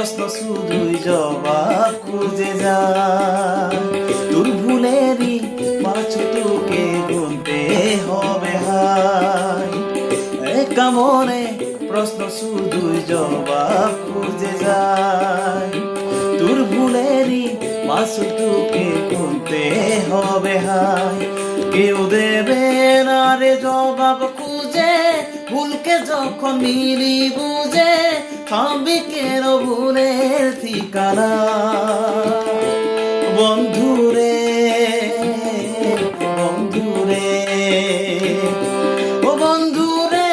প্রশ্ন শুধুই জবাব খুঁজে যায়। তোর ভুলেরই মাছটুকে গুনতে হবে হায়। একা মনে প্রশ্ন শুধুই জবাব খুঁজে যায়। তোর ভুলেরই মাছটুকে গুনতে হবে হায়। কেউ দেবে না রে জবাব খুঁজে, ভুলকে যখন মিলি বুঝে পাবি কেন ভুলের ঠিকানা। বন্ধুরে বন্ধুরে ও বন্ধুরে